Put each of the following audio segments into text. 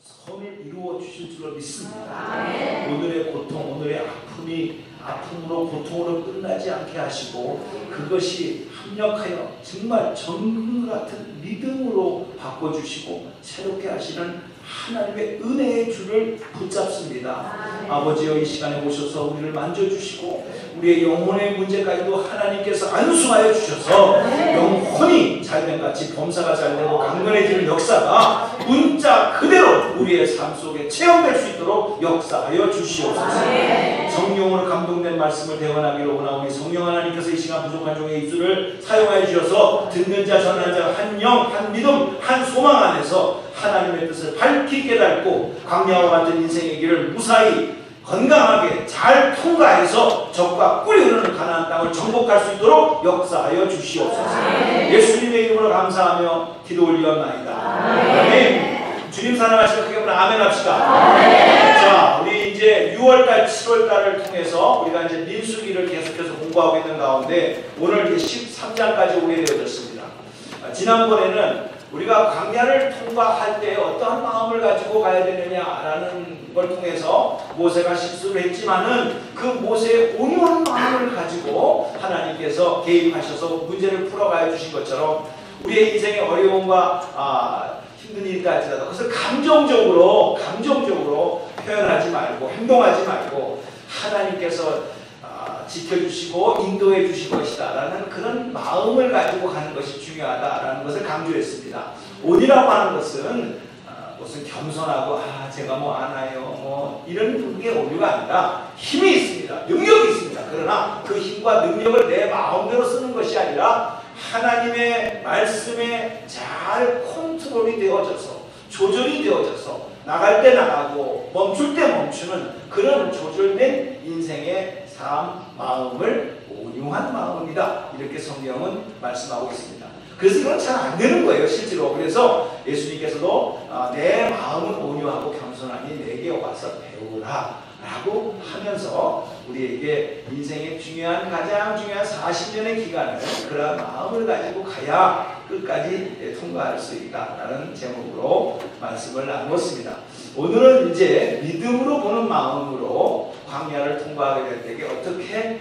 선을 이루어 주실 줄로 믿습니다. 오늘의 고통, 오늘의 아픔으로 고통으로 끝나지 않게 하시고 그것이 합력하여 정말 정금 같은 믿음으로 바꿔주시고 새롭게 하시는 하나님의 은혜의 줄을 붙잡습니다. 아버지여, 이 시간에 오셔서 우리를 만져주시고 우리의 영혼의 문제까지도 하나님께서 안수하여 주셔서 영혼이 잘됨같이 범사가 잘되고 강건해지는 역사가 문자 그대로 우리의 삶 속에 체험될 수 있도록 역사하여 주시옵소서. 성령으로 감동된 말씀을 대원하기로 원하오니 성령 하나님께서 이 시간 부족한 종의 입술을 사용하여 주셔서 듣는 자, 전하는 자, 한 영, 한 믿음, 한 소망 안에서 하나님의 뜻을 밝히 깨닫고 광야와 같은 인생의 길을 무사히 건강하게 잘 통과해서 적과 꿀이 흐르는 가나안 땅을 정복할 수 있도록 역사하여 주시옵소서. 예수님의 이름으로 감사하며 기도 올리옵나이다. 아멘. 주님 사랑하시는 크게 한번 아멘 합시다. 자, 우리 이제 6월달, 7월달을 통해서 우리가 이제 민수기를 계속해서 공부하고 있는 가운데 오늘 이제 13장까지 오게 되어졌습니다. 지난번에는 우리가 광야를 통과할 때 어떠한 마음을 가지고 가야 되느냐라는 걸 통해서 모세가 실수를 했지만은 그 모세의 온유한 마음을 가지고 하나님께서 개입하셔서 문제를 풀어가야 주신 것처럼 우리의 인생의 어려움과 힘든 일까지라도 그것을 감정적으로 표현하지 말고 행동하지 말고 하나님께서 지켜주시고 인도해 주실 것이다 라는 그런 마음을 가지고 가는 것이 중요하다라는 것을 강조했습니다. 온이라고 하는 것은 무슨 겸손하고 제가 뭐 아나요 이런 게 온유가 아니라 힘이 있습니다. 능력이 있습니다. 그러나 그 힘과 능력을 내 마음대로 쓰는 것이 아니라 하나님의 말씀에 잘 컨트롤이 되어져서 조절이 되어져서 나갈 때 나가고 멈출 때 멈추는 그런 조절된 인생의 삶, 마음을 온유한 마음이다. 이렇게 성경은 말씀하고 있습니다. 그래서 이건 잘 안 되는 거예요, 실제로. 그래서 예수님께서도 내 마음은 온유하고 겸손하니 내게 와서 배우라 라고 하면서 우리에게 인생의 가장 중요한 40년의 기간을 그러한 마음을 가지고 가야 끝까지 통과할 수 있다라는 제목으로 말씀을 나누었습니다. 오늘은 이제 믿음으로 보는 마음으로 광야를 통과하게 될 때에 어떻게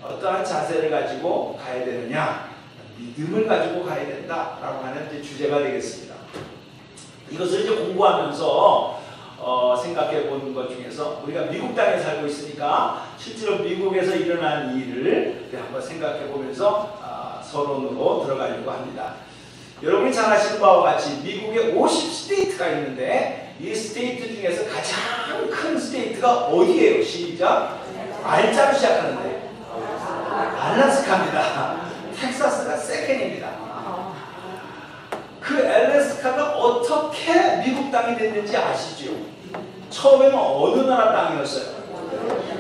어떠한 자세를 가지고 가야 되느냐, 믿음을 가지고 가야 된다라고 하는 이제 주제가 되겠습니다. 이것을 이제 공부하면서 생각해 보는 것 중에서 우리가 미국 땅에 살고 있으니까 실제로 미국에서 일어난 일을 한번 생각해 보면서 서론으로 들어가려고 합니다. 여러분이 잘 아시는 바와 같이 미국에 50스테이트가 있는데 이 스테이트 중에서 가장 큰 스테이트가 어디예요? 시작! R자로 시작하는데 알래스카입니다. 텍사스가 세컨입니다. 그 알래스카가 어떻게 미국 땅이 됐는지 아시죠? 처음에는 어느 나라 땅이었어요?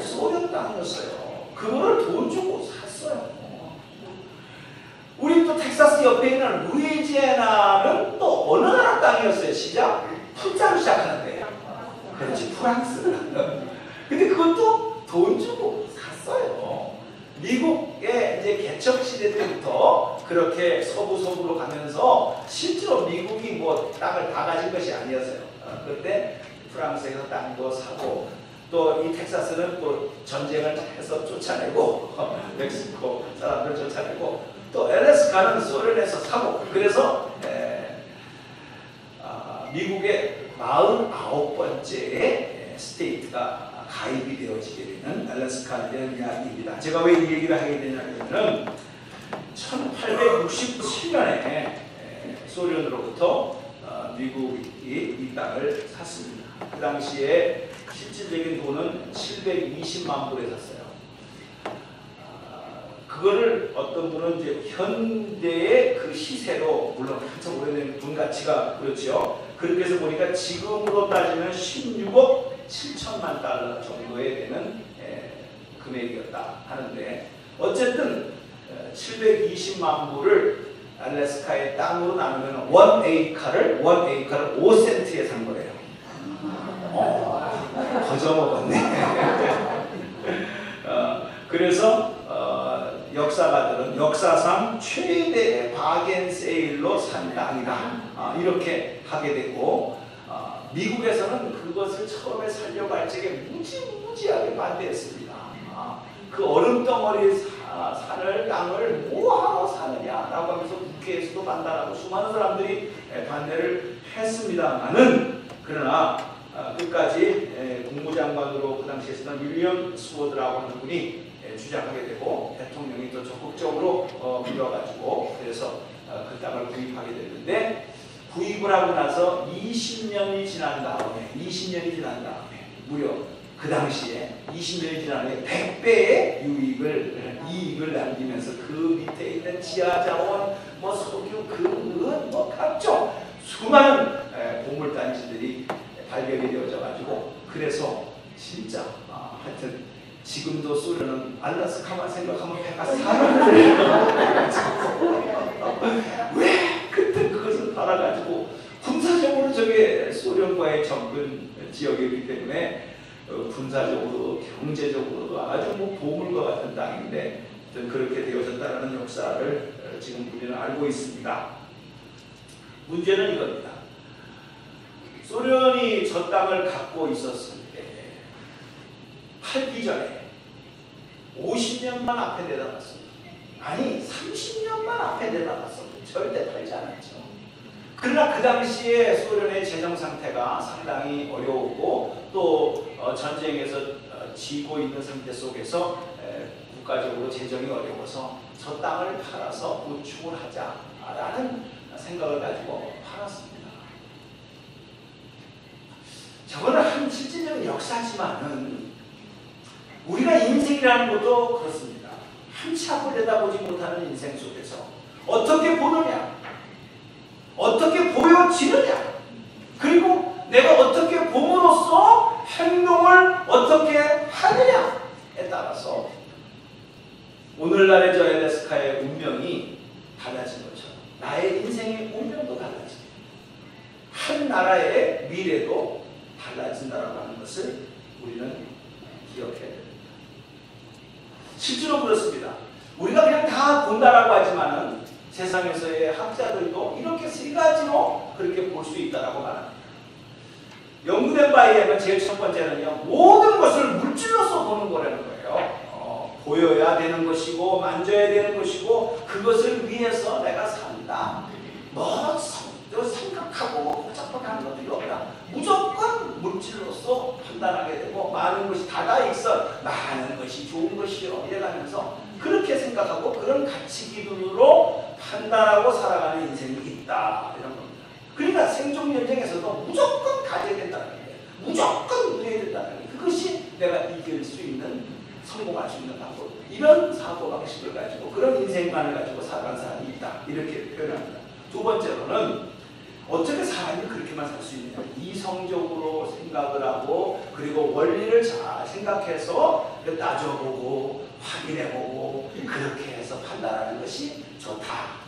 소련 땅이었어요. 그거를 돈 주고 샀어요. 우리 또 텍사스 옆에 있는 루이지애나는 또 어느 나라 땅이었어요? 시작? 풀자로 시작하는데. 그렇지, 프랑스. 근데 그것도 돈 주고 샀어요. 미국의 이제 개척 시대 때부터 그렇게 서부로 가면서 실제로 미국이 뭐 땅을 다 가진 것이 아니었어요. 그때 프랑스에서 땅도 사고 또 이 텍사스는 또 전쟁을 해서 쫓아내고 멕시코 사람들 쫓아내고 또 알래스카는 소련에서 사고 그래서 미국의 49번째 스테이트가 가입이 되어지게 되는 알래스카에 대한 이야기입니다. 제가 왜 이 얘기를 하게 되냐면 1867년에 소련으로부터 미국이 이 땅을 샀습니다. 그 당시에 실질적인 돈은 720만 불에 샀어요. 그거를 어떤 분은 이제 현대의 그 시세로 물론 한참 오래된 돈 가치가 그렇죠. 그렇게 해서 보니까 지금으로 따지면 16억 7천만 달러 정도에 되는 금액이었다 하는데 어쨌든 720만 불을 알래스카의 땅으로 나누면 1에이커를 5센트에 산 거예요. 거저먹었네. 그래서 역사가들은 역사상 최대의 바겐 세일로 산 땅이다 이렇게 하게 되고 미국에서는 그것을 처음에 살려고 할 적에 무지하게 반대했습니다. 그 얼음덩어리 산을 땅을 뭐하러 사느냐라고 하면서 국회에서도 반대하고 수많은 사람들이 반대를 했습니다만은, 그러나 끝까지 국무장관으로 그 당시에 있었던 윌리엄 스워드라고 하는 분이 주장하게 되고 대통령이 더 적극적으로 밀어가지고 그래서 그 땅을 구입하게 됐는데, 구입을 하고 나서 20년이 지난 다음에 무려 그 당시에 20년이 지난 후에 100배의 이익을 남기면서 그 밑에 있는 지하자원, 석유, 금, 각종 수많은 보물단지들이 발견이 되어져 가지고, 그래서 진짜 하여튼 지금도 소련은 알라스카만 생각하면 배가 살아나요. 왜 그때 그것을 팔아가지고 군사적으로 저게 소련과의 접근 지역이기 때문에 군사적으로 경제적으로도 아주 보물과 같은 땅인데 그렇게 되어졌다는 역사를 지금 우리는 알고 있습니다. 문제는 이겁니다. 소련이 저 땅을 갖고 있었을 때 팔기 전에 50년만 앞에 내다봤습니다. 아니 30년만 앞에 내다봤습니다. 절대 팔지 않았죠. 그러나 그 당시에 소련의 재정 상태가 상당히 어려웠고 또 전쟁에서 지고 있는 상태 속에서 국가적으로 재정이 어려워서 저 땅을 팔아서 보충을 하자라는 생각을 가지고 팔았습니다. 저거는 한 실질적인 역사지만은 우리가 인생이라는 것도 그렇습니다. 한치 앞을 내다보지 못하는 인생 속에서 어떻게 보느냐, 어떻게 보여지느냐, 그리고 내가 어떻게 봄으로써 행동을 어떻게 하느냐에 따라서 오늘날의 저 엘래스카의 운명이 달라진 것처럼 나의 인생의 운명도 달라집니다. 한 나라의 미래도 달라진다라고 하는 것을 우리는 기억해야 됩니다. 실제로 그렇습니다. 우리가 그냥 다 본다라고 하지만은 세상에서의 학자들도 이렇게 세 가지로 그렇게 볼 수 있다라고 말합니다. 연구된 바에 의하면 제일 첫 번째는요, 모든 것을 물질로서 보는 거라는 거예요. 보여야 되는 것이고 만져야 되는 것이고 그것을 위해서 내가 산다. 생각하고 복잡하게 하는 것들이 없다. 무조건 물질로서 판단하게 되고 많은 것이 다다익선, 많은 것이 좋은 것이요 이래가면서 그렇게 생각하고 그런 가치 기준으로 판단하고 살아가는 인생이 있다 이런 겁니다. 그러니까 생존 전쟁에서도 무조건 가져야 된다는 거예요. 무조건 누려야 된다는 거예요. 그것이 내가 이길 수 있는, 성공할 수 있는 방법. 이런 사고방식을 가지고 그런 인생관을 가지고 살아가는 사람이 있다 이렇게 표현합니다. 두 번째로는 어떻게 사람이 그렇게만 살 수 있느냐, 이성적으로 생각을 하고 그리고 원리를 잘 생각해서 따져보고 확인해보고 그렇게 해서 판단하는 것이 좋다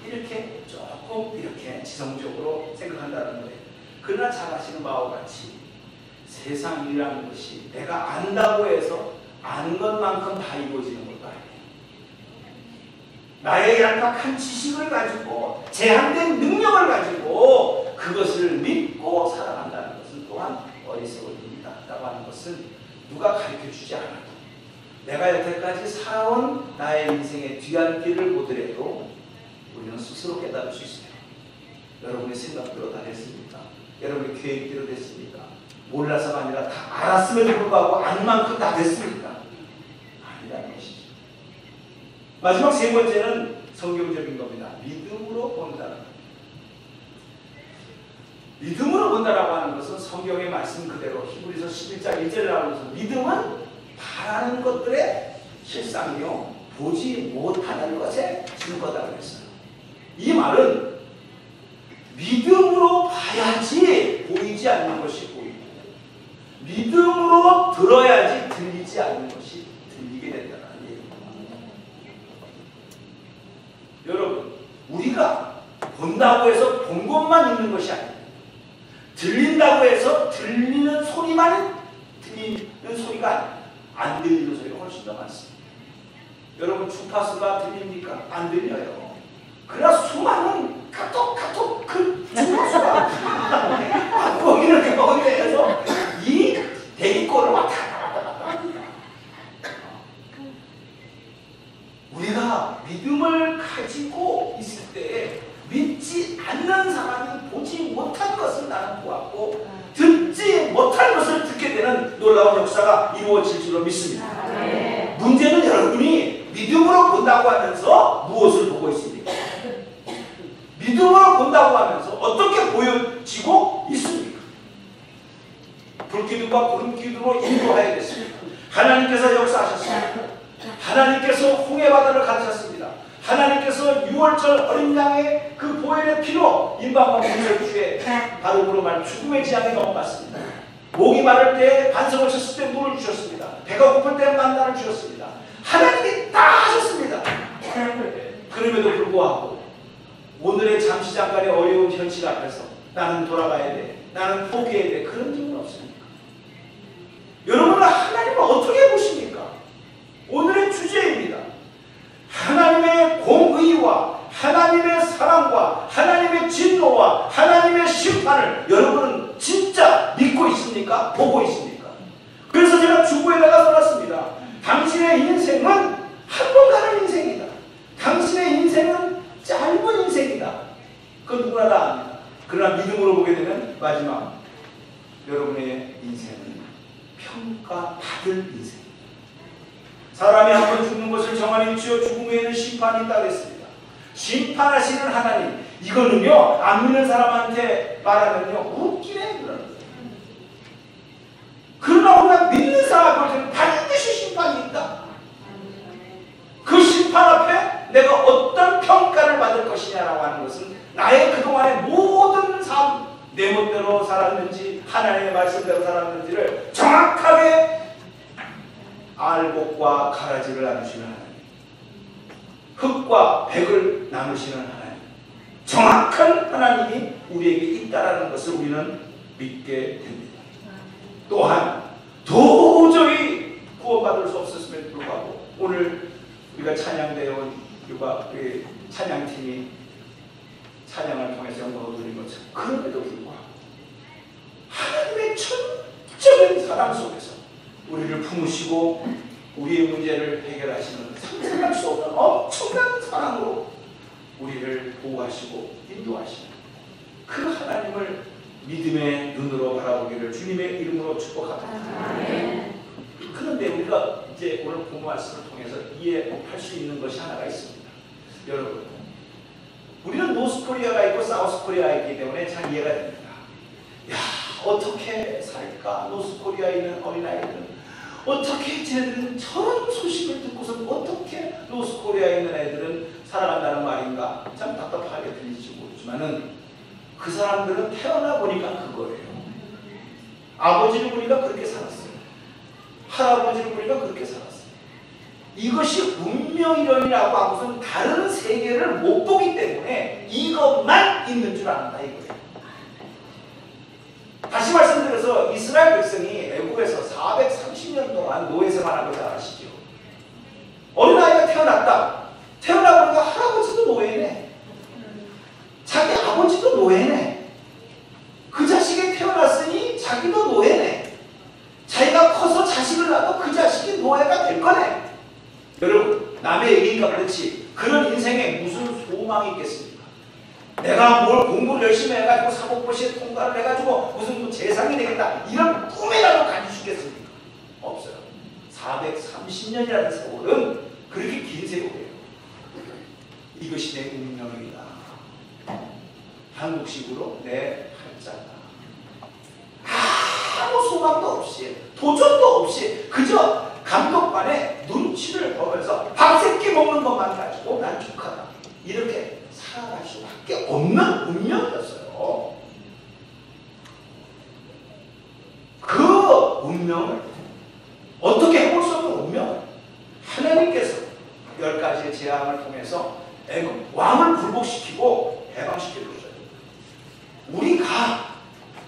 이렇게 조금 이렇게 지성적으로 생각한다는 거예요. 그러나 잘 아시는 바와 같이 세상이라는 것이 내가 안다고 해서 아는 것만큼 다 이루어지는 것도 아니에요. 나의 약박한 지식을 가지고 제한된 능력을 가지고 그것을 믿고 살아간다는 것은 또한 어리석은 일이다 라고 하는 것은 누가 가르쳐주지 않아도 내가 여태까지 살아온 나의 인생의 뒤안길을 보더라도 우리는 스스로 깨달을 수 있어요. 여러분의 생각대로 다 됐습니까? 여러분의 계획대로 됐습니까? 몰라서가 아니라 다 알았음에도 불구하고 아는 만큼 다 됐습니까? 아니라는 것이죠. 마지막 세 번째는 성경적인 겁니다. 믿음으로 본다는 겁니다. 믿음으로 본다라고 하는 것은 성경의 말씀 그대로 히브리서 11장 1절에 나오는 것은 믿음은 바라는 것들의 실상이요 보지 못하는 것의 증거다라고 했어요. 이 말은 믿음으로 봐야지 보이지 않는 것이 보이고 믿음으로 들어야지 들리지 않는 것이 들리게 된다는 얘기입니다. 여러분, 우리가 본다고 해서 본 것만 있는 것이 아닙니다. 들린다고 해서 들리는 소리만 들리는 소리가 아닙니다. 안 들리는 소리가 훨씬 더 많습니다. 여러분, 주파수가 들립니까? 안 들려요. 그러나 수많은 카톡 그 주소수가 거기는 가운데에서 이 대기권을 왔다 갔다 우리가 믿음을 가지고 있을 때 믿지 않는 사람이 보지 못한 것을 나는 보았고 듣지 못한 것을 듣게 되는 놀라운 역사가 이루어질 줄로 믿습니다. 문제는 여러분이 믿음으로 본다고 하면서 무엇을 보고 있습니까? 믿음으로 본다고 하면서 어떻게 보여지고 있습니까? 불기둥과 구름기둥으로 인도하야겠습니다. 하나님께서 역사하셨습니다. 하나님께서 홍해바다를 가르쳤습니다. 하나님께서 6월절 어린 양의 그 보혈의 피로 임방과 문설주에 바로으로 말 죽음의 지향에 넘어갔습니다. 목이 마를 때 반성을 쳤을 때 물을 주셨습니다. 배가 고플 때 만나를 주셨습니다. 하나님이 다 하셨습니다. 그럼에도 불구하고 오늘의 잠시 잠깐의 어려운 현실 앞에서 나는 돌아가야 돼, 나는 포기해야 돼, 그런 적은 없습니까? 여러분은 하나님을 어떻게 보십니까? 오늘의 주제입니다. 하나님의 공의와 하나님의 사랑과 하나님의 진노와 하나님의 심판을 여러분은 진짜 믿고 있습니까? 보고 있습니까? 그래서 제가 주보에다가 써놨습니다. 당신의 인생은 한 번 가는 인생이다. 당신의 인생은 짧은 인생이다. 그건 누구나 다 압니다. 그러나 믿음으로 보게 되면 마지막 여러분의 인생은 평가받을 인생입니다. 사람이 한 번 죽는 것을 정한 이치요 죽음 후에는 심판이 있다고 했습니다. 심판하시는 하나님, 이거는요 안 믿는 사람한테 말하면요 웃기네 그러는 거예요. 그러나 우리가 믿는 사람한테는 반드시 심판이 있다. 그 심판 앞에 내가 어떤 평가를 받을 것이냐라고 하는 것은 나의 그동안의 모든 삶, 내 멋대로 살았는지 하나님의 말씀대로 살았는지를 정확하게 알곡과 가라지를 나누시는 하나님, 흙과 백을 나누시는 하나님, 정확한 하나님이 우리에게 있다라는 것을 우리는 믿게 됩니다. 또한 도저히 구원받을 수 없었음에도 불구하고 오늘 우리가 찬양대원 우리 찬양팀이 찬양을 통해서 영광을 누린 것처럼 그럼에도 불구하고 하나님의 전적인 사랑 속에서 우리를 품으시고 우리의 문제를 해결하시는 상상할 수 없는 엄청난 사랑으로 우리를 보호하시고 인도하시는 그 하나님을 믿음의 눈으로 바라보기를 주님의 이름으로 축복합니다. 그런데 우리가 이제 오늘 본 말씀을 통해서 이해할 수 있는 것이 하나가 있습니다. 여러분, 우리는 노스코리아가 있고 사우스코리아가 있기 때문에 잘 이해가 됩니다. 야, 어떻게 살까? 노스코리아에 있는 어린아이들은 어떻게 쟤들은 저런 소식을 듣고서 어떻게 노스코리아에 있는 애들은 살아간다는 말인가? 참 답답하게 들릴지 모르지만은 그 사람들은 태어나 보니까 그거예요. 아버지를 보니까 그렇게 살았어요. 할아버지를 보니까 그렇게 살았어요. 이것이 운명이론이라고 하고서는 다른 세계를 못 보기 때문에 이것만 있는 줄 안다 이거예요. 다시 말씀드려서 이스라엘 백성이 애국에서 430년 동안 노예 생활한 것을 아시죠? 어린아이가 태어났다. 태어나 보니까 할아버지도 노예네. 자기 아버지도 노예네. 그 자식이 태어났으니 자기도 노예네. 자기가 커서 자식을 낳아도 그 자식이 노예가 될 거네. 여러분, 남의 얘기니까 그렇지 그런 인생에 무슨 소망이 있겠습니까? 내가 뭘 공부를 열심히 해가지고 사법고시에 통과를 해가지고 무슨 재상이 되겠다 이런 꿈이라도 가지고 싶겠습니까? 없어요. 430년이라는 세월은 그렇게 긴 세월이에요. 이것이 내 운명이다. 한국식으로 내 팔자다. 아무 소망도 없이 도전도 없이 그저 감독관의 눈치를 보면서 밥새끼 먹는 것만 가지고 난 족하다 이렇게 살아갈 수밖에 없는 운명이었어요. 그 운명을 어떻게 해볼 수 없는 운명을 하나님께서 10가지의 재앙을 통해서 애굽 왕을 굴복시키고 해방시켜줬어요. 우리가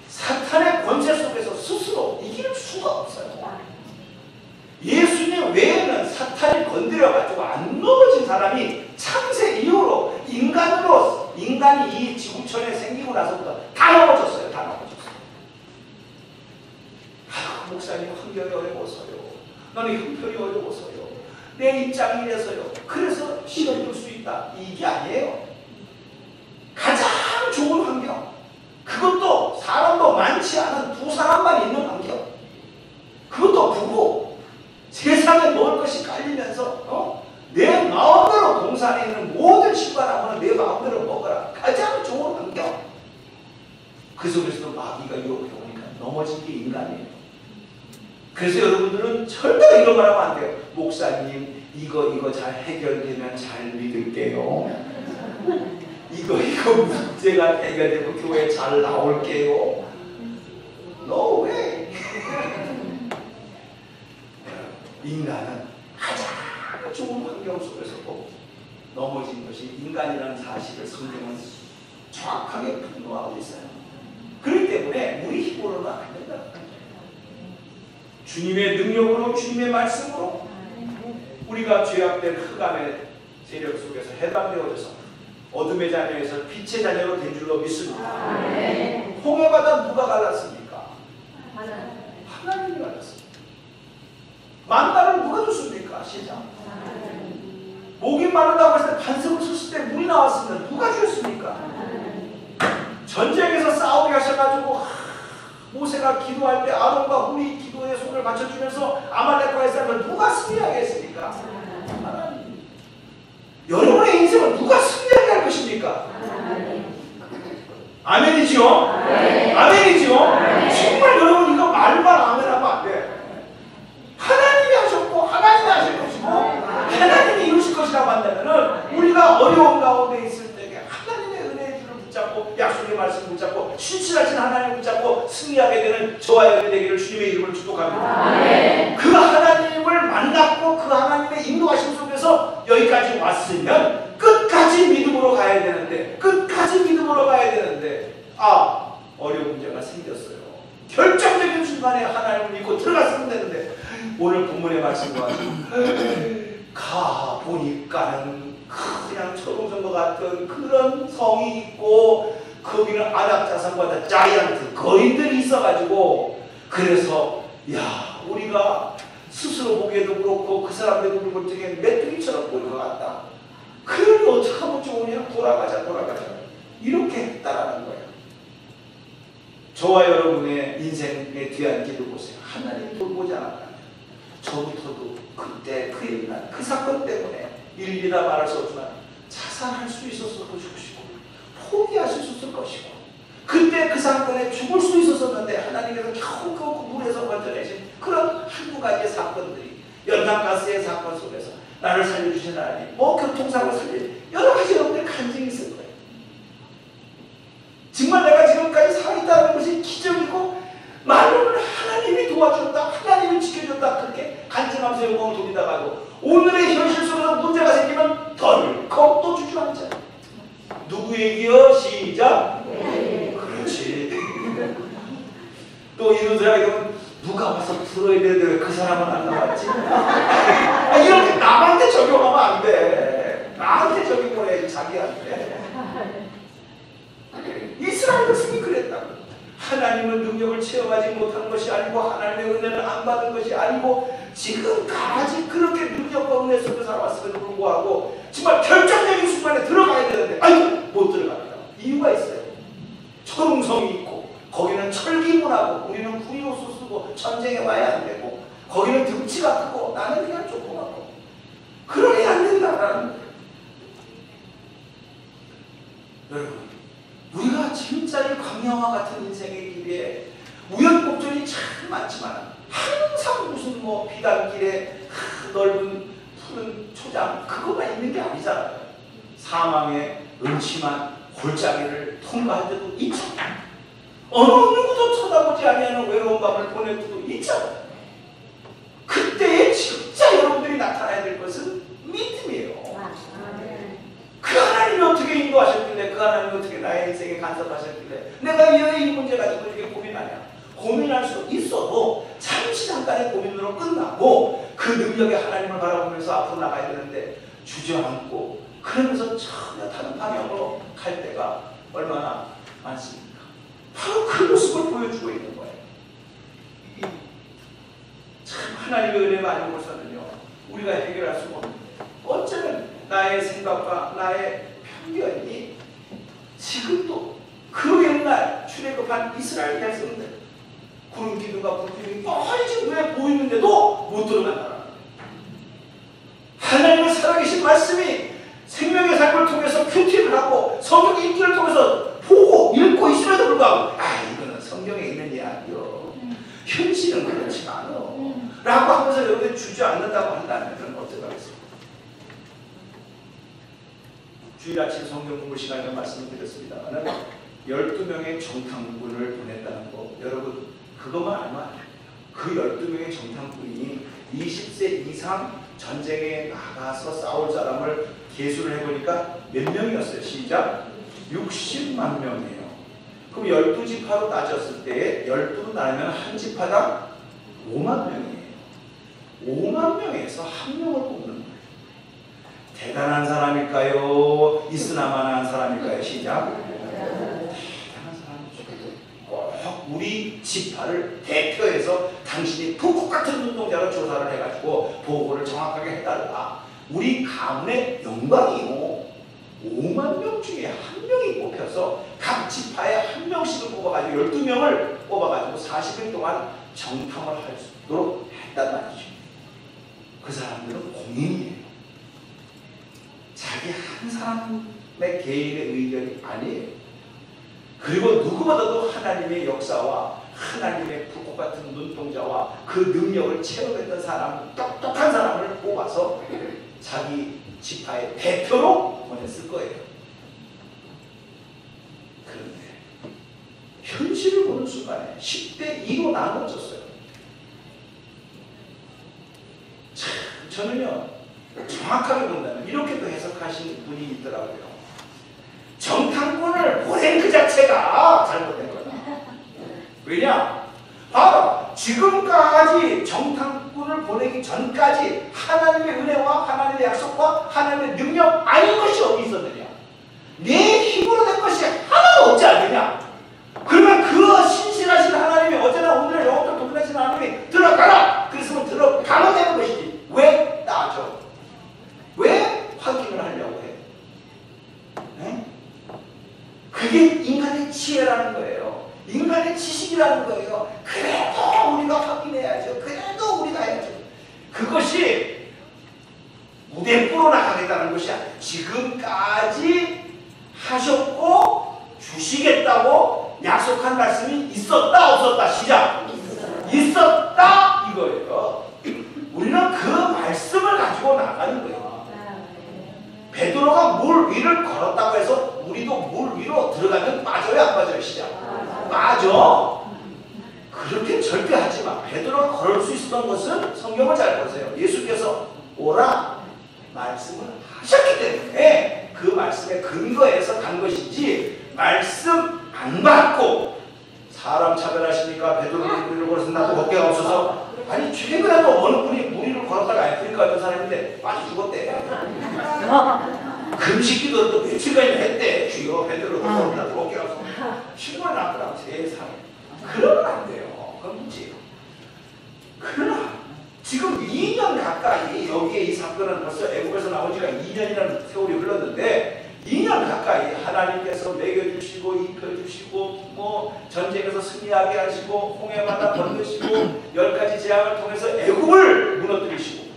사탄의 권세 속에서 스스로 이길 수가 없어요. 예수님 외에는 사탄이 건드려가지고 안 넘어진 사람이 창세 이후로 인간 인간이 이 지구촌에 생기고 나서부터 다 넘어졌어요. 다 넘어졌어요. 목사님 환경이 어려워서요. 너는 형편이 어려워서요. 내 입장이 이래서요. 그래서 시험 줄 수 있다. 이게 아니에요. 가장 좋은 환경. 그것도 사람도 많지 않은 두 사람만 있는 환경. 그것도 부부. 세상에 먹을 것이 깔리면서 내 마음대로 동산에 있는 모든 신발하고는 내 마음대로 먹어라. 가장 좋은 환경. 그 속에서도 마귀가 유혹해 오니까 넘어진 게 인간이에요. 그래서 여러분들은 절대로 이런 말 하면 안 돼요. 목사님 이거 잘 해결되면 잘 믿을게요. 이거 문제가 해결되고 교회 잘 나올게요. No way. 인간은 가장 좋은 환경 속에서도 넘어진 것이 인간이라는 사실을 성경은 정확하게 분노하고 있어요. 그렇기 때문에 우리 힘으로는 안 된다. 주님의 능력으로, 주님의 말씀으로 우리가 죄악된 흑암의 세력 속에서 해방되어져서 어둠의 자녀에서 빛의 자녀로 된 줄로 믿습니다. 홍해바다 누가 갈랐습니까? 하나님이 갈랐습니다. 만나를 누가 줬습니까? 시작. 목이 마르다고 했을 때 반석을 쳤을 때 물이 나왔습니다. 누가 주셨습니까? 전쟁에서 싸우게 하셔가지고 모세가 기도할 때 아론과 훌이 기도에 손을 받쳐주면서 아말렉과의 싸움을 누가 승리하게 했습니까? 하나님. 여러분의 인생을 누가 승리하게 할 것입니까? 아멘이지요? 아멘이지요? 정말 여러분 이거 말만 아멘하면 안 돼. 하나님이 하셨고 하나님이 하실 것이고 하나님이 이루실 것이라고 한다면 우리가 어려운 가운데 있을 때 하나님의 은혜의 줄을 붙잡고 약속의 말씀 붙잡고 신실하신 하나님을 붙잡고 승리하게 되는 저와 여러분이 되기를 주님의 이름으로 축복합니다. 그 하나님을 만났고 그 하나님의 인도하심 속에서 여기까지 왔으면 끝까지 믿음으로 가야 되는데 어려운 문제가 생겼어요. 결정적인 순간에 하나님을 믿고 들어갔으면 되는데 오늘 본문의 말씀과 가 보니까는 그냥 초동성과 같은 그런 성이 있고 거기는 아낙자산과 자이언트 거인들이 있어가지고 그래서 야 우리가 스스로 보기에도 그렇고 그 사람들도 볼 적에 메뚜기처럼 보일 것 같다. 그러니 어떻게 하면 좋으냐? 돌아가자 이렇게 했다라는 거예요. 저와 여러분의 인생의 뒤안길을 보세요. 하나님 돌보지 않았다면 저부터도 그때 그 일날 그 사건 때문에 일일이다 말할 수 없지만 자살할 수 있었을 것이고 포기하실 수 있을 것이고 그때 그 사건에 죽을 수 있었었는데 하나님께서 겨우 그 물에서 건져내신 그런 한두 가지의 사건들이 연탄가스의 사건 속에서 나를 살려주신 하나님 교통사고 살릴 여러 가지 여러분들 간증이 있을 거예요. 정말 내가 지금까지 살아있다는 것이 기적이고 말로는 하나님이 도와줬다 하나님이 지켜줬다 그렇게 간증하면서 영광을 돌리다가도 오늘의 현실 속에서 문제가 생기면 덜컥 또 주저앉아. 누구 얘기요? 시작. 그렇지. 또 이런 사람이 그러면 누가 와서 들어야 되는데 왜 그 사람은 안 나왔지? 이렇게 남한테 적용하면 안 돼. 나한테 적용을 해 자기한테. 이스라엘 백성이 그랬다고. 하나님은 능력을 체험하지 못한 것이 아니고 하나님의 은혜를 안 받은 것이 아니고 지금까지 그렇게 능력과 은혜 속에 살아왔음에도 불구하고 정말 결정적인 순간에 들어가야 되는데 못 들어갑니다. 이유가 있어요. 철옹성이 있고 거기는 철기문하고 우리는 구리옷을 쓰고 전쟁에 와야 안 되고 거기는 등치가 크고 나는 그냥 조그맣고 그러니 안 된다라는 거예요. 여러분 우리가 진짜 이 광야와 같은 인생의 길에 우연곡절이 참 많지만 항상 무슨 비단길에 넓은 푸른 초장 그거가 있는 게 아니잖아요. 사망의 음침한 골짜기를 통과할 때도 있잖아요. 어느 누구도 쳐다보지 아니하는 외로운 밤을 보낼 때도 있잖아요. 그때에 진짜 여러분들이 나타나야 될 것은 믿음이에요. 그 하나님이 어떻게 인도하셨길래 그 하나님이 어떻게 나의 인생에 간섭하셨길래 내가 왜 이 문제 가지고 이렇게 고민하냐. 고민할 수 있어도 잠시 잠깐의 고민으로 끝나고 그 능력의 하나님을 바라보면서 앞으로 나가야 되는데 주저앉고 그러면서 전혀 다른 방향으로 갈 때가 얼마나 많습니까? 바로 그 모습을 보여주고 있는 거예요. 참 하나님의 은혜가 아니고서는요 우리가 해결할 수가 없는데, 어쩌면 나의 생각과 나의 편견이 지금도 그 옛날 출애굽한 이스라엘 백성들 구름 기둥과 불 기둥이 뻔히 지금 눈에 보이는데도 못 들어간다는 거예요. 하나님의 살아계신 말씀이 생명의 삶을 통해서 큐티를 하고 성경의 읽기를 통해서 보고 읽고 있음에도 불구하고 이거는 성경에 있는 이야기요, 현실은 그렇지 않아 라고 하면서 여러분이 주저앉는다고 한다면 그럼 어떻게 하겠습니까? 주일 아침 성경 공부 시간에 말씀을 드렸습니다만 12명의 정탐꾼을 보냈다는 거, 여러분 그것만 알면 안 됩니다. 그 12명의 정탐꾼이 20세 이상 전쟁에 나가서 싸울 사람을 계수를 해보니까 몇 명이었어요? 시작! 60만 명이에요. 그럼 12지파로 따졌을 때 12로 나누면 한 지파당 5만 명이에요. 5만 명에서 한 명을 뽑는 거예요. 대단한 사람일까요? 있으나마나한 사람일까요? 시작! 대단한 사람이죠. 꼭 우리 지파를 대표해서 당신이 북극 같은 운동자로 조사를 해가지고 보고를 정확하게 해달라. 우리 가문의 영광이요. 5만 명 중에 한 명이 뽑혀서 각 지파에 한 명씩을 뽑아가지고 12명을 뽑아가지고 40일 동안 정탐을 할 수 있도록 했단 말이죠. 그 사람들은 공인이에요. 자기 한 사람의 개인의 의견이 아니에요. 그리고 누구보다도 하나님의 역사와 하나님의 불꽃 같은 눈동자와 그 능력을 체험했던 사람, 똑똑한 사람을 뽑아서 자기 지파의 대표로 보냈을 거예요. 그런데 현실을 보는 순간에 10대 2로 나눠졌어요. 참, 저는요 정확하게 본다면 이렇게도 해석하신 분이 있더라고요. 정탐꾼을 보낸 그 자체가 잘못된 거다. 왜냐? 바로 지금까지 정탐꾼을 보내기 전까지 하나님의 은혜와 하나님의 약속과 하나님의 능력 아닌 것이 어디 있었느냐? 내 힘으로 된 것이 하나도 없지 않느냐? 그러면 그 신실하신 하나님이 어제나 오늘의 영업도 동일하신 하나님이 들어가라! 그랬으면 들어가면 되는 것이지. 왜 따져? 왜 확인을 하려고 해? 네? 그게 인간의 지혜라는 거예요. 인간의 지식이라는 거예요. 그래도 우리가 확인해야죠. 그래도 우리가 해야죠. 그것이 무대뽀로 나가겠다는 것이 아니에요. 지금까지 하셨고 주시겠다고 약속한 말씀이 있었다 없었다? 시작! 있었다 이거예요. 우리는 그 말씀을 가지고 나가는 거예요. 베드로가 물 위를 걸었다고 해서 우리도 물 위로 들어가면 빠져요 안 빠져요? 시작! 빠져. 그렇게 절대 하지 마. 베드로가 걸을 수 있었던 것은 성경을 잘 보세요. 예수께서 오라 말씀을 하셨기 때문에 그 말씀에 근거해서 간 것이지, 말씀 안 받고 사람 차별하시니까 베드로는 무리를 걸어서 나도 어깨가 없어서, 아니 최근에도 어느 분이 무리를 걸었다가 아프리카 어떤 사람인데 많이 죽었대. 금식기도 또 며칠간이나 했대. 주여 베드로도 걸었다고 어깨가 없어서 신고를 났더라고. 세상에. 그러면 안 돼요. 그건 문제예요. 그러나 지금 2년 가까이 여기에 이 사건은 벌써 애국에서 나온 지가 2년이라는 세월이 흘렀는데 2년 가까이 하나님께서 먹여주시고 입혀주시고 뭐 전쟁에서 승리하게 하시고 홍해바다 건너시고 10가지 재앙을 통해서 애국을 무너뜨리시고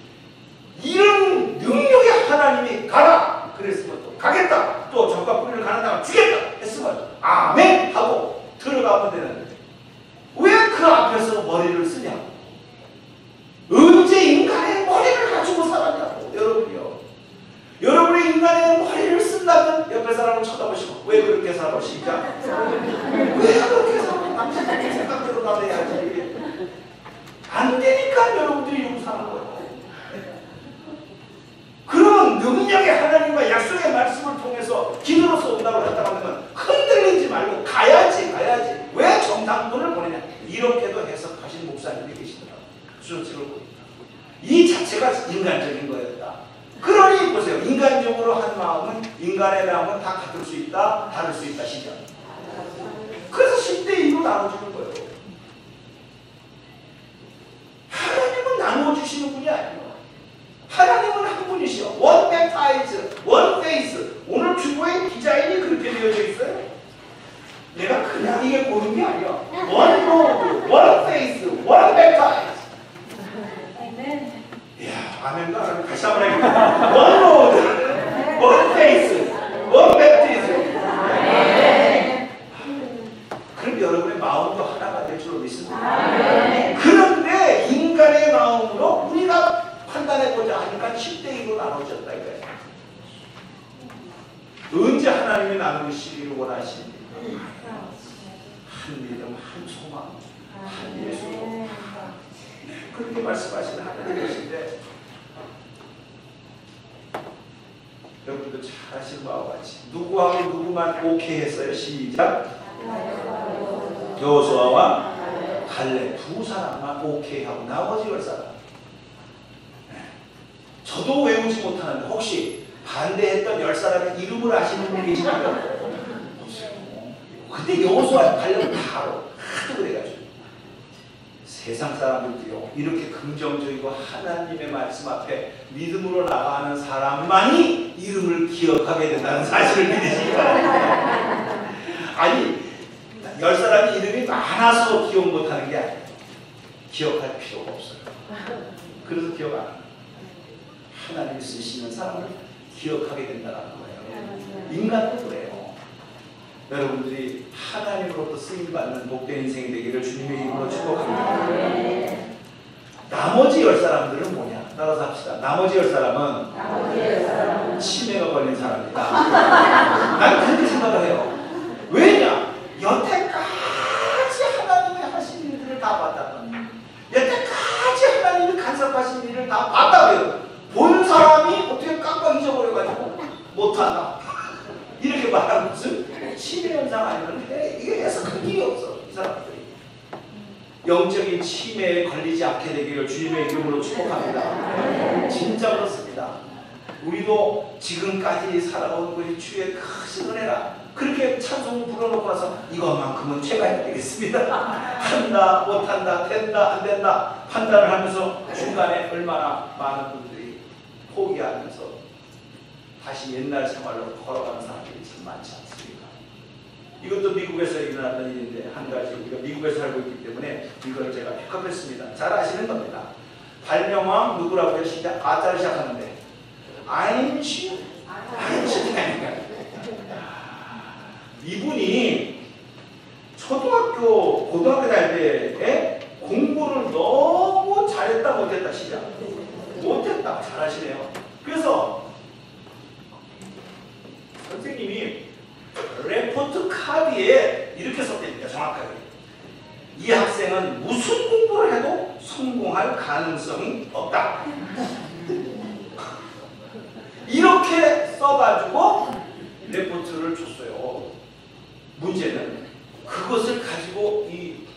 이런 능력의 하나님이 가라 그랬으면 또 가겠다, 또 적과 뿌리를 가는 다음 주겠다 했으면 아멘 하고 들어가면 되는데 왜 그 앞에서 머리를 쓰냐? 언제 인간의 머리를 가지고 살았냐고. 여러분이요, 여러분이 인간의 머리를 쓴다면 옆에 사람을 쳐다보시고 왜 그렇게 살아보시니까 왜 그렇게 살아? 남자들이 생각대로 나대야지. 안 되니까 여러분들이 용서하는 거예요. 그러면 능력의 하나님과 약속의 말씀을 통해서 기도로서 온다고 했다고 하면 흔들리지 말고 가야지. 왜 정탐꾼을 보내냐? 이렇게도 해석하신 목사님이 계시더라고요. 수조책을 보니까 이 자체가 인간적인 거였다. 그러니 그러니 보세요. 인간적으로 한 마음은 인간의 마음은 다 같을 수 있다, 다를 수 있다 시죠. 그래서 10대 2로 나눠주는 거예요. 하나님은 나누어주시는 분이 아니에요. 하나님은 한 분이시요. 원 캡타이즈, 원 페이스. 오늘 주보에 디자인이 그렇게 되어져 있어요. 내가 그냥 이게 고른 게 아니야. 원 로드, 원 페이스, 원 캡타이즈. 이야, 아멘도 안 하면 다시 한번 해볼게요. 원 로드, 원 페이스, 원 캡티즈. 그럼 여러분의 마음도 하나가 될 줄로 믿습니다. 그런데 인간의 마음으로 우리가 판단해보자 하니까 10대 2로 나눠졌다 이거예요. 언제 하나님이 나누시기를 원하십니까? 한 믿음, 한 소망, 한 예수. 그렇게 말씀하시는 하나님이신데 여러분도 잘 아시는 바와 같이 누구하고 누구만 오케이 했어요? 시작. 여호수아와 갈렙 두 사람만 오케이 하고 나머지 10사람. 저도 외우지 못하는데 혹시 반대했던 10사람의 이름을 아시는 분 계시나요? 그때 여호수아 갈렙은 다 알아. 하도 그래가지고 세상 사람들도요 이렇게 긍정적이고 하나님의 말씀 앞에 믿음으로 나가는 사람만이 이름을 기억하게 된다는 사실을 믿으시기 바랍니다. 아니 10사람이 이름이 많아서 기억 못하는 게 아니에요. 기억할 필요가 없어요. 그래서 기억 안 해요. 하나님이 쓰시는 사람을 기억하게 된다는 거예요. 인간도 그래요. 여러분들이 하나님으로부터 쓰임받는 복된 인생이 되기를 주님의 이름으로 축복합니다. 나머지 10사람들은 뭐냐? 따라서 합시다. 나머지 10사람은 치매가 걸린 사람이다. 난 그렇게 생각을 해요. 왜냐? 여태까지 하나님이 하신 일들을 다 봤다면 여태까지 하나님이 간섭하신 일을 다 봤다면 본 사람이 어떻게 깜빡 잊어버려가지고 못한다 이렇게 말하는 것은 치매 현상 아니면 이게 해석할 길이 없어. 이 사람들이 영적인 치매에 걸리지 않게 되기를 주님의 이름으로 축복합니다. 진짜 그렇습니다. 우리도 지금까지 살아온 것이 주의 크신 은혜라 그렇게 찬송을 불러놓고 나서 이것만큼은 제가 해야 되겠습니다. 한다 못한다 된다 안 된다 판단을 하면서 중간에 얼마나 많은 분들이 포기하면서 다시 옛날 생활로 걸어가는 사람들이 참 많지 않습니까? 이것도 미국에서 일어났던 일인데 한 가지 우리가 미국에 살고 있기 때문에 이걸 제가 픽업했습니다. 잘 아시는 겁니다. 발명왕 누구라고 해서 시작 아자를 시작하는데 아인슈타인. 이분이 초등학교 고등학교 다닐 때 공부를 너무 잘했다 못했다 시작 못했다 잘하시네요. 그래서 선생님이 레포트 카드에 이렇게 썼답니다. 정확하게 이 학생은 무슨 공부를 해도 성공할 가능성이 없다 이렇게 써가지고 레포트를 줬어요. 문제는 그것을 가지고 이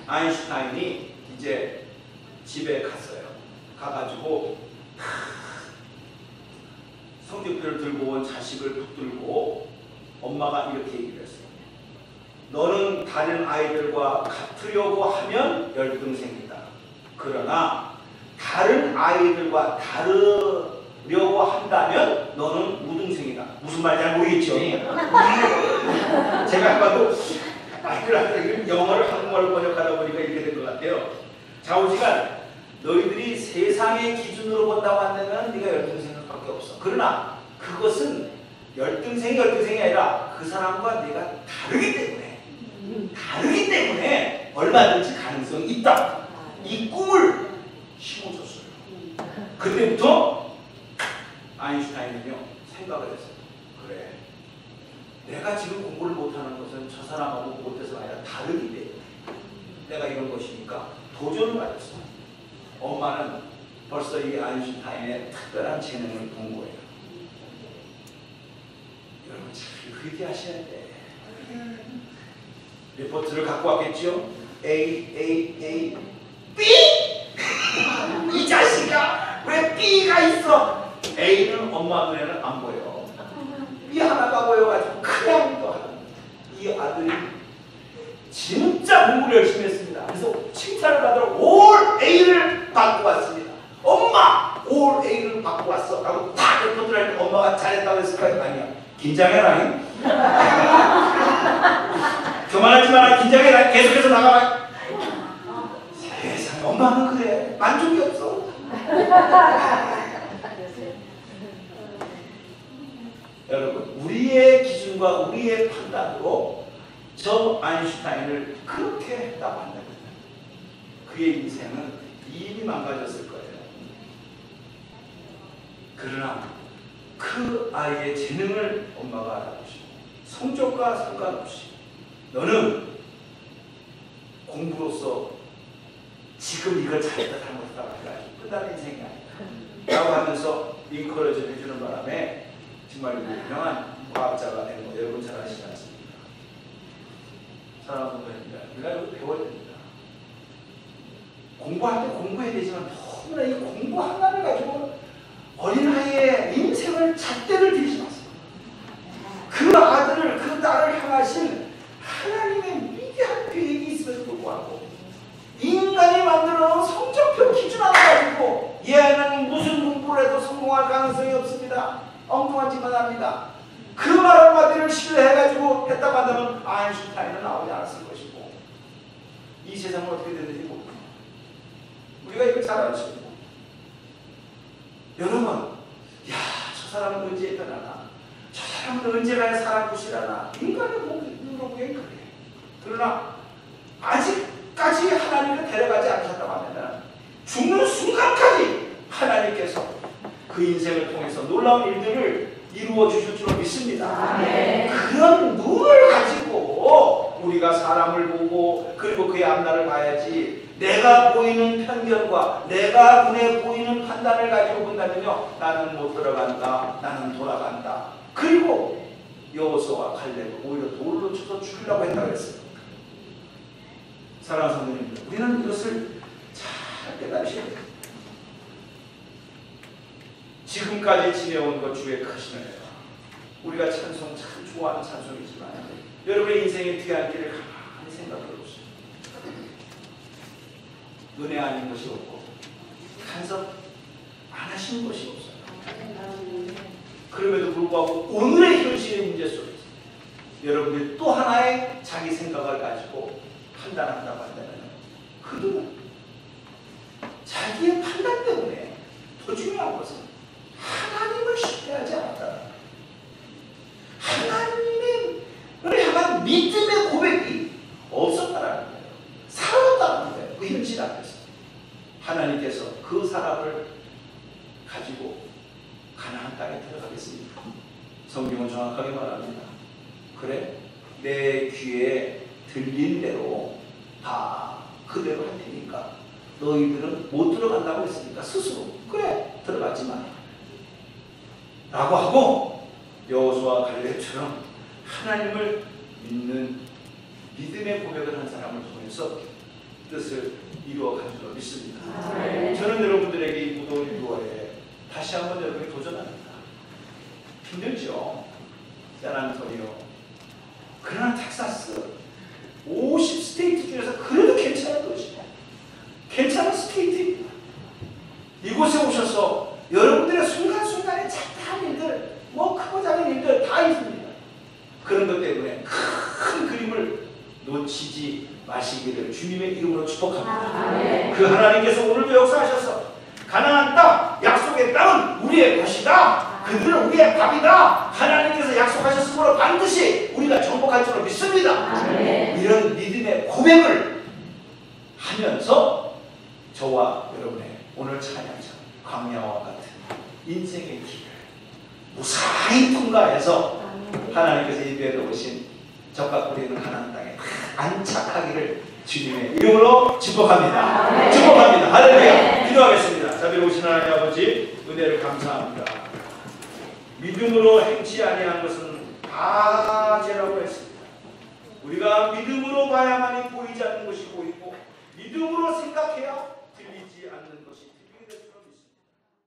아인슈타인이 이제 집에 갔어요. 가가지고 성적표를 들고 온 자식을 붙들고 엄마가 이렇게 얘기를 했어요. 너는 다른 아이들과 같으려고 하면 열등생이다. 그러나 다른 아이들과 다르려고 한다면 너는 우등생이다. 무슨 말인지 잘 모르겠죠? 제가 아까도 영어를 한국말로 번역하다 보니까 이렇게 된 것 같아요. 좌우지간 너희들이 세상의 기준으로 본다고 한다면 네가 열등생일 밖에 없어. 그러나 그것은 열등생이 아니라 그 사람과 네가 다르기 때문에 얼마든지 가능성이 있다. 이 꿈을 심어줬어요. 그때부터 아인슈타인은요 생각을 했어요. 그래, 내가 지금 공부를 못하는 것은 저 사람하고 못해서가 아니라 다르기 때문에 내가 이런 것이니까 도전을 가졌어. 엄마는 벌써 이 아인슈타인의 특별한 재능을 본 거예요. 여러분 잘 그렇게 하셔야 돼. 리포트를 갖고 왔겠죠? A, B? 이 자식아 왜 B가 있어? A는 엄마 눈에는 안 보여. 이 하나가 보여가지고 그냥 또 하는 이 아들이 진짜 공부를 열심히 했습니다. 그래서 칭찬을 받으러 올 A를 받고 왔습니다. 엄마 올 A를 받고 왔어 라고 딱 레포트를 하니까 엄마가 잘했다고 했을 거 아니야. 긴장해라. 교만하지 마라. 긴장해라. 계속해서 나가라. 세상에 엄마는 그래. 만족이 없어. 여러분 우리의 기준과 우리의 판단으로 저 아인슈타인을 그렇게 했다고 한다면 그의 인생은 이미 망가졌을 거예요. 그러나 그 아이의 재능을 엄마가 알아보시고 성적과 상관없이 너는 공부로서 지금 이걸 잘했다 잘못했다 해가지고 끝나는 인생이 아니다 라고 하면서 인커러지를 해주는 바람에 정말 유명한 과학자가 되는 거 여러분 잘 아시지 않습니까? 사랑하는 분입니다. 우리가 이거 배워야 됩니다. 공부할 때 공부해야 되지만 너무나 이 공부 하나를 가지고 어린아이의 인생을 잣대를 들이지 마세요. 그 아들을 그 딸을 향하신 하나님의 위대한 계획이 있음에도 불구하고 인간이 만들어놓은 성적표 기준 하나 가지고 얘는 무슨 공부를 해도 성공할 가능성이 없습니다. 엉뚱한 짓만 합니다. 그 말 한마디를 신뢰해가지고 했다고 한다면 아인슈타인은 나오지 않았을 것이고 이 세상은 어떻게 되는지 모릅니다. 우리가 이걸 잘 알죠. 여러분, 야, 저 사람은 언제 변하나? 저 사람은 언제 가야 사람 구실하나? 인간의 보기엔 그래. 그러나 아직까지 하나님을 데려가지 않으셨다고 하면 죽는 순간까지 하나님께서 그 인생을 통해서 놀라운 일들을 이루어 주실 줄로 믿습니다. 그런 눈을 가지고 우리가 사람을 보고 그리고 그의 앞날을 봐야지 내가 보이는 편견과 내가 눈에 보이는 판단을 가지고 본다면요 나는 못 들어간다. 나는 돌아간다. 그리고 여호수아와 갈렙을 오히려 돌로 쳐서 죽이려고 했다고 했어요. 사랑하는 성도님들, 우리는 이것을 잘 깨달으셔야 돼요. 지금까지 지내온 것 주의 크신 은혜가 우리가 찬송 참 좋아하는 찬송이지만 여러분의 인생의 뒤안길을 가만히 생각해 보세요. 은혜 아닌 것이 없고 간섭 안 하시는 것이 없어요. 그럼에도 불구하고 오늘의 현실의 문제 속에서 여러분들이 또 하나의 자기 생각을 가지고 판단한다고 한다면 그들은 자기의 판단 때문에 더 중요한 것은 하나님을 신뢰하지 않았다. 하나님을 향한 믿음의 고백이 없었다라는 거예요. 살았다는 거예요. 그 현실 앞에서 하나님께서 그 사람을 가지고 가나안 땅에 들어가겠습니다. 성경은 정확하게 말합니다. 그래, 내 귀에 들린 대로 다 그대로 할 테니까 너희들은 못 들어간다고 했으니까 스스로 그래 들어가지 마 라고 하고 여호수아와 갈렙처럼 하나님을 믿는 믿음의 고백을 한 사람을 통해서 뜻을 이루어간 줄로 믿습니다. 저는 여러분들에게 이 무더운 6월에 다시 한번 여러분이 도전합니다. 힘들죠. 샌안토니오 그러나 텍사스 50스테이트 중에서 그래도 괜찮은 도시입니다. 괜찮은 스테이트입니다. 이곳에 오셔서 여러분들의 순간순간에 작다한 일들 뭐 크고 작은 일들 다 있습니다. 그런 것 때문에 큰 그림을 놓치지 마시기를 주님의 이름으로 축복합니다. 그 하나님께서 오늘도 역사하셔서 가나안 땅 약속의 땅은 우리의 것이다. 그들은 우리의 밥이다. 하나님께서 약속하셨으므로 반드시 우리가 정복할 줄로 믿습니다. 이런 믿음의 고백을 하면서 저와 여러분의 오늘 찬양처럼 광야와 같은 인생의 길을 무사히 통과해서 하나님께서 예비해 놓으신 적과 꿀이 있는 가나안 땅에 안착하기를 주님의 이름으로 축복합니다. 축복합니다. 할렐루야. 기도하겠습니다. 자비로 오신 하나님 아버지 은혜를 감사합니다. 믿음으로 행치 아니한 것은 다 죄라고 했습니다. 우리가 믿음으로 봐야만이 보이지 않는 것이 보이고 믿음으로 생각해야